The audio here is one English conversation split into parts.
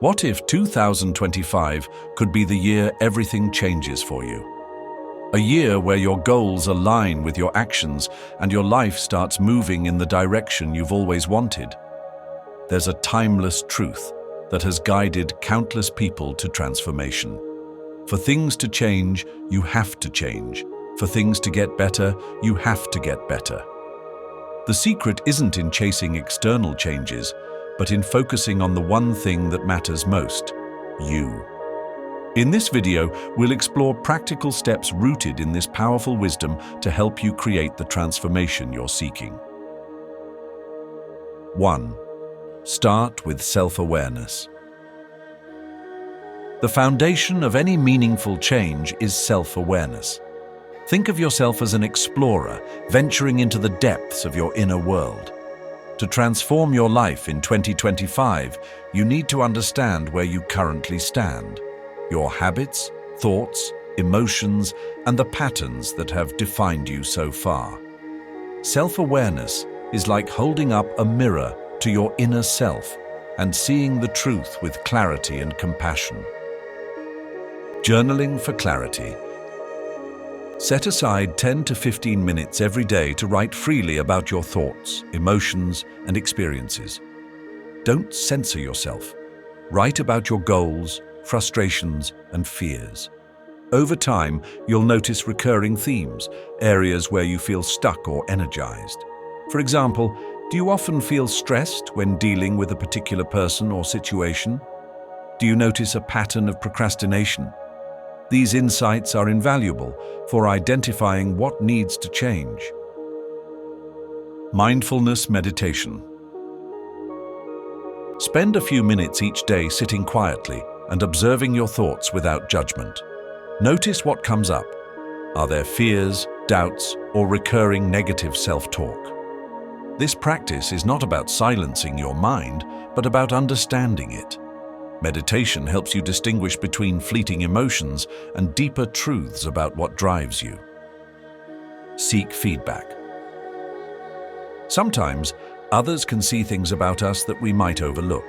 What if 2025 could be the year everything changes for you? A year where your goals align with your actions and your life starts moving in the direction you've always wanted. There's a timeless truth that has guided countless people to transformation. For things to change, you have to change. For things to get better, you have to get better. The secret isn't in chasing external changes, but in focusing on the one thing that matters most: you. In this video, we'll explore practical steps rooted in this powerful wisdom to help you create the transformation you're seeking. 1. Start with self-awareness. The foundation of any meaningful change is self-awareness. Think of yourself as an explorer, venturing into the depths of your inner world. To transform your life in 2025, you need to understand where you currently stand, your habits, thoughts, emotions, and the patterns that have defined you so far. Self-awareness is like holding up a mirror to your inner self and seeing the truth with clarity and compassion. Journaling for clarity. Set aside 10 to 15 minutes every day to write freely about your thoughts, emotions, and experiences. Don't censor yourself. Write about your goals, frustrations, and fears. Over time, you'll notice recurring themes, areas where you feel stuck or energized. For example, do you often feel stressed when dealing with a particular person or situation? Do you notice a pattern of procrastination? These insights are invaluable for identifying what needs to change. Mindfulness meditation. Spend a few minutes each day sitting quietly and observing your thoughts without judgment. Notice what comes up. Are there fears, doubts, or recurring negative self-talk? This practice is not about silencing your mind, but about understanding it. Meditation helps you distinguish between fleeting emotions and deeper truths about what drives you. Seek feedback. Sometimes, others can see things about us that we might overlook.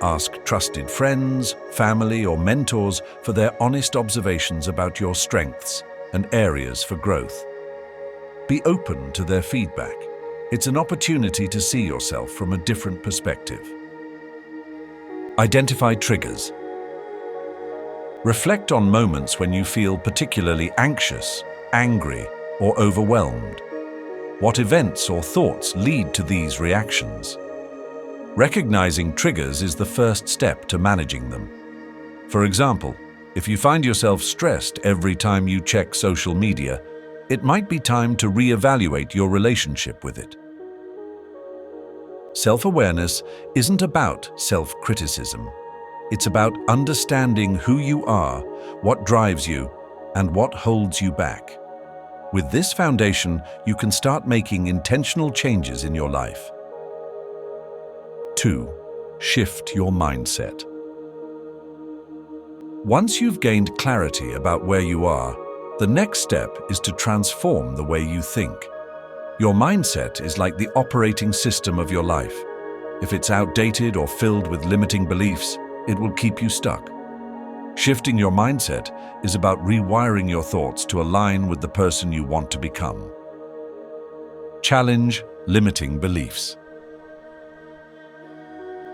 Ask trusted friends, family, or mentors for their honest observations about your strengths and areas for growth. Be open to their feedback. It's an opportunity to see yourself from a different perspective. Identify triggers. Reflect on moments when you feel particularly anxious, angry, or overwhelmed. What events or thoughts lead to these reactions? Recognizing triggers is the first step to managing them. For example, if you find yourself stressed every time you check social media, it might be time to reevaluate your relationship with it. Self-awareness isn't about self-criticism. It's about understanding who you are, what drives you, and what holds you back. With this foundation, you can start making intentional changes in your life. 2. Shift your mindset. Once you've gained clarity about where you are, the next step is to transform the way you think. Your mindset is like the operating system of your life. If it's outdated or filled with limiting beliefs, it will keep you stuck. Shifting your mindset is about rewiring your thoughts to align with the person you want to become. Challenge limiting beliefs.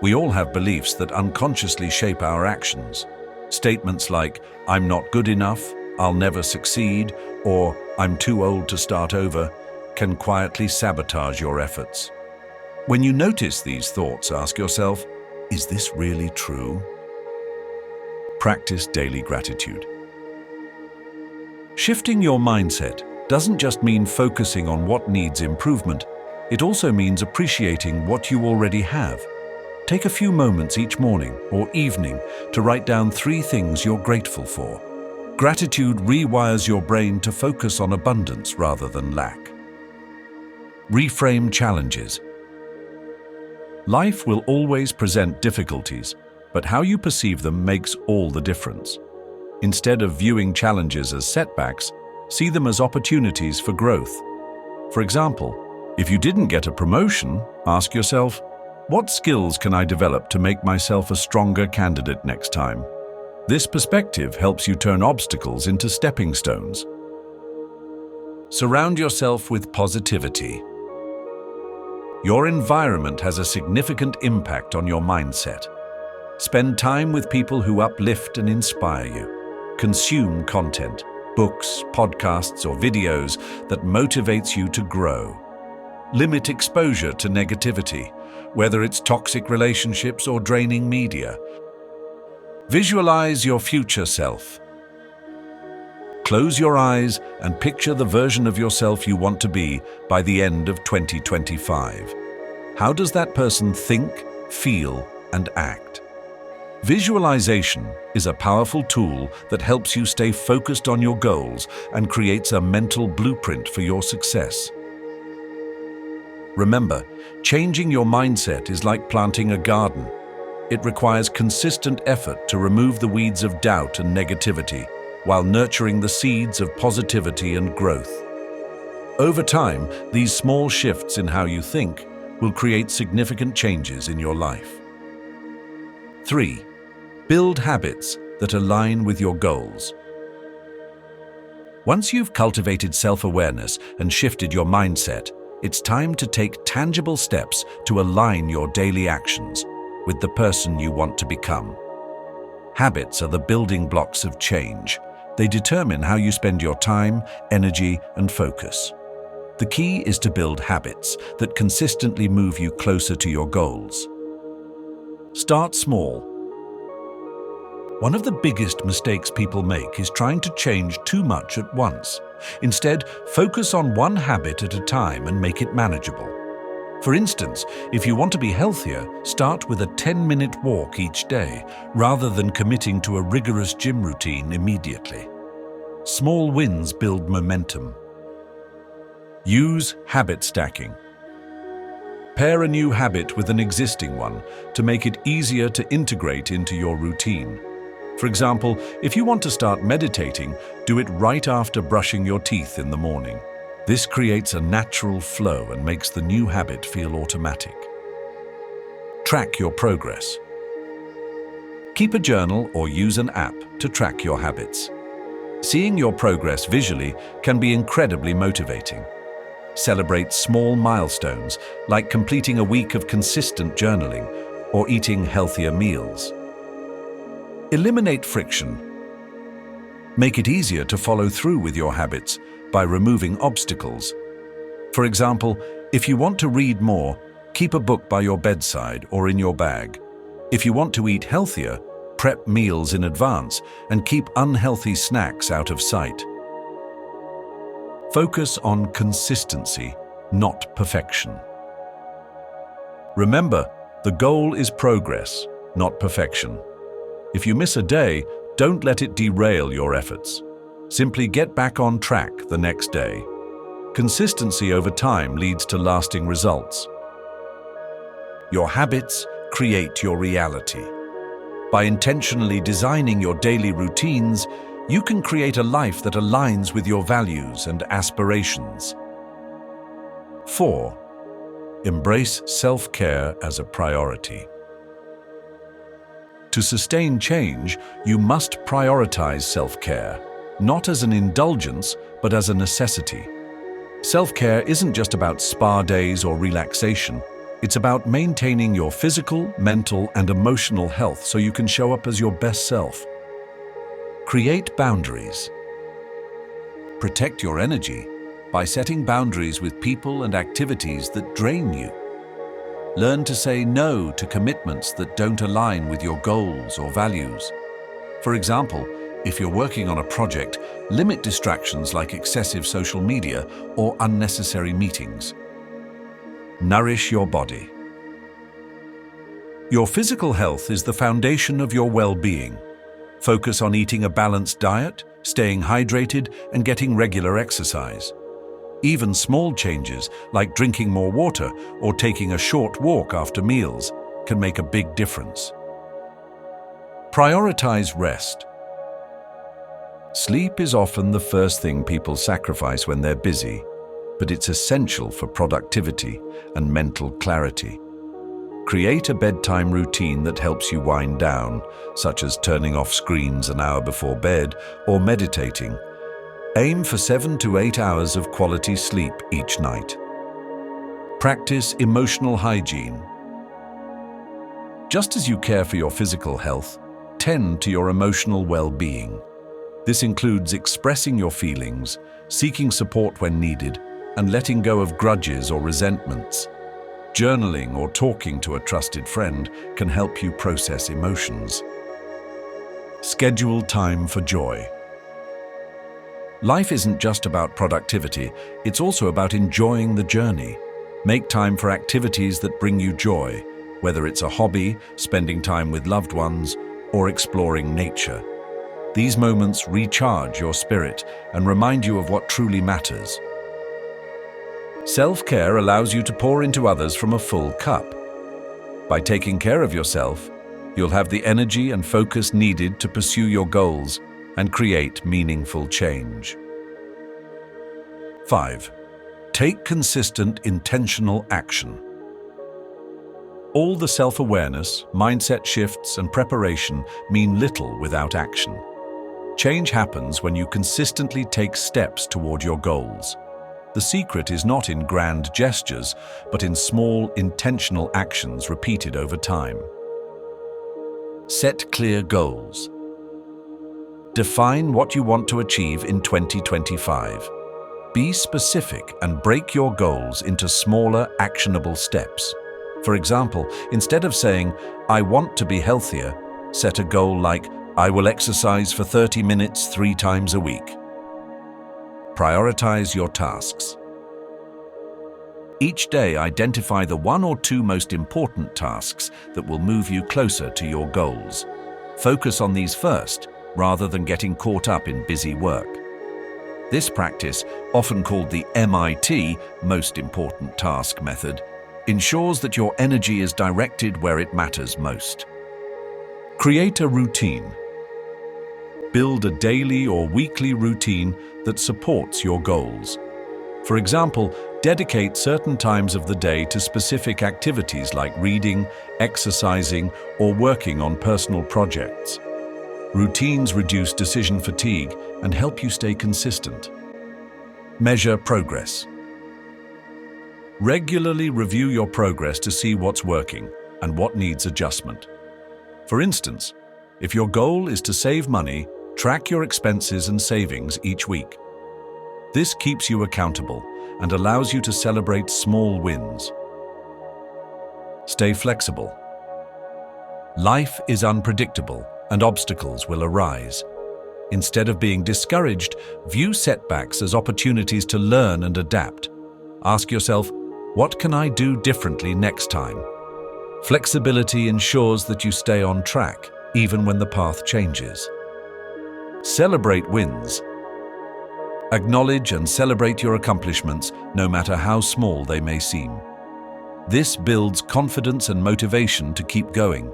We all have beliefs that unconsciously shape our actions. Statements like, "I'm not good enough," "I'll never succeed," or "I'm too old to start over," can quietly sabotage your efforts. When you notice these thoughts, ask yourself, is this really true? Practice daily gratitude. Shifting your mindset doesn't just mean focusing on what needs improvement, it also means appreciating what you already have. Take a few moments each morning or evening to write down 3 things you're grateful for. Gratitude rewires your brain to focus on abundance rather than lack. Reframe challenges. Life will always present difficulties, but how you perceive them makes all the difference. Instead of viewing challenges as setbacks, see them as opportunities for growth. For example, if you didn't get a promotion, ask yourself, What skills can I develop to make myself a stronger candidate next time? This perspective helps you turn obstacles into stepping stones. Surround yourself with positivity. Your environment has a significant impact on your mindset. Spend time with people who uplift and inspire you. Consume content, books, podcasts, or videos that motivates you to grow. Limit exposure to negativity, whether it's toxic relationships or draining media. Visualize your future self. Close your eyes and picture the version of yourself you want to be by the end of 2025. How does that person think, feel, and act? Visualization is a powerful tool that helps you stay focused on your goals and creates a mental blueprint for your success. Remember, changing your mindset is like planting a garden. It requires consistent effort to remove the weeds of doubt and negativity, while nurturing the seeds of positivity and growth. Over time, these small shifts in how you think will create significant changes in your life. 3. Build habits that align with your goals. Once you've cultivated self-awareness and shifted your mindset, it's time to take tangible steps to align your daily actions with the person you want to become. Habits are the building blocks of change. They determine how you spend your time, energy, and focus. The key is to build habits that consistently move you closer to your goals. Start small. One of the biggest mistakes people make is trying to change too much at once. Instead, focus on one habit at a time and make it manageable. For instance, if you want to be healthier, start with a 10-minute walk each day, rather than committing to a rigorous gym routine immediately. Small wins build momentum. Use habit stacking. Pair a new habit with an existing one to make it easier to integrate into your routine. For example, if you want to start meditating, do it right after brushing your teeth in the morning. This creates a natural flow and makes the new habit feel automatic. Track your progress. Keep a journal or use an app to track your habits. Seeing your progress visually can be incredibly motivating. Celebrate small milestones, like completing a week of consistent journaling or eating healthier meals. Eliminate friction. Make it easier to follow through with your habits by removing obstacles. For example, if you want to read more, keep a book by your bedside or in your bag. If you want to eat healthier, prep meals in advance and keep unhealthy snacks out of sight. Focus on consistency, not perfection. Remember, the goal is progress, not perfection. If you miss a day, don't let it derail your efforts. Simply get back on track the next day. Consistency over time leads to lasting results. Your habits create your reality. By intentionally designing your daily routines, you can create a life that aligns with your values and aspirations. 4. Embrace self-care as a priority. To sustain change, you must prioritize self-care, not as an indulgence, but as a necessity. Self-care isn't just about spa days or relaxation. It's about maintaining your physical, mental, and emotional health so you can show up as your best self. Create boundaries. Protect your energy by setting boundaries with people and activities that drain you. Learn to say no to commitments that don't align with your goals or values. For example, if you're working on a project, limit distractions like excessive social media or unnecessary meetings. Nourish your body. Your physical health is the foundation of your well-being. Focus on eating a balanced diet, staying hydrated, and getting regular exercise. Even small changes, like drinking more water or taking a short walk after meals, can make a big difference. Prioritize rest. Sleep is often the first thing people sacrifice when they're busy, but it's essential for productivity and mental clarity. Create a bedtime routine that helps you wind down, such as turning off screens an hour before bed or meditating. Aim for 7 to 8 hours of quality sleep each night. Practice emotional hygiene. Just as you care for your physical health, tend to your emotional well-being. This includes expressing your feelings, seeking support when needed, and letting go of grudges or resentments. Journaling or talking to a trusted friend can help you process emotions. Schedule time for joy. Life isn't just about productivity, it's also about enjoying the journey. Make time for activities that bring you joy, whether it's a hobby, spending time with loved ones, or exploring nature. These moments recharge your spirit and remind you of what truly matters. Self-care allows you to pour into others from a full cup. By taking care of yourself, you'll have the energy and focus needed to pursue your goals and create meaningful change. 5. Take consistent, intentional action. All the self-awareness, mindset shifts, and preparation mean little without action. Change happens when you consistently take steps toward your goals. The secret is not in grand gestures, but in small, intentional actions repeated over time. Set clear goals. Define what you want to achieve in 2025. Be specific and break your goals into smaller, actionable steps. For example, instead of saying, "I want to be healthier," set a goal like, "I will exercise for 30 minutes 3 times a week." Prioritize your tasks. Each day, identify the 1 or 2 most important tasks that will move you closer to your goals. Focus on these first, rather than getting caught up in busy work. This practice, often called the MIT, most important task method, ensures that your energy is directed where it matters most. Create a routine. Build a daily or weekly routine that supports your goals. For example, dedicate certain times of the day to specific activities like reading, exercising, or working on personal projects. Routines reduce decision fatigue and help you stay consistent. Measure progress. Regularly review your progress to see what's working and what needs adjustment. For instance, if your goal is to save money, track your expenses and savings each week. This keeps you accountable and allows you to celebrate small wins. Stay flexible. Life is unpredictable and obstacles will arise. Instead of being discouraged, view setbacks as opportunities to learn and adapt. Ask yourself, what can I do differently next time? Flexibility ensures that you stay on track, even when the path changes. Celebrate wins. Acknowledge and celebrate your accomplishments, no matter how small they may seem. This builds confidence and motivation to keep going.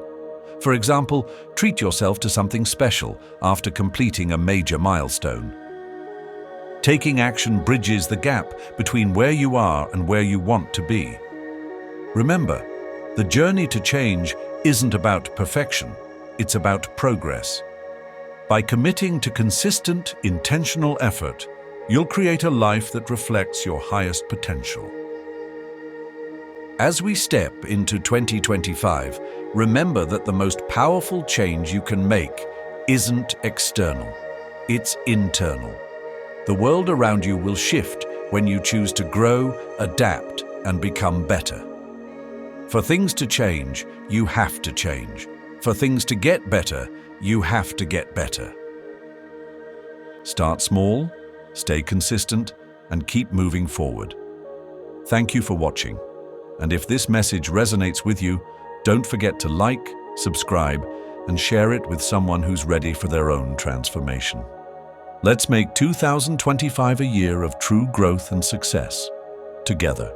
For example, treat yourself to something special after completing a major milestone. Taking action bridges the gap between where you are and where you want to be. Remember, the journey to change isn't about perfection, it's about progress. By committing to consistent, intentional effort, you'll create a life that reflects your highest potential. As we step into 2025, remember that the most powerful change you can make isn't external, it's internal. The world around you will shift when you choose to grow, adapt, and become better. For things to change, you have to change. For things to get better, you have to get better. Start small, stay consistent, and keep moving forward. Thank you for watching. And if this message resonates with you, don't forget to like, subscribe, and share it with someone who's ready for their own transformation. Let's make 2025 a year of true growth and success together.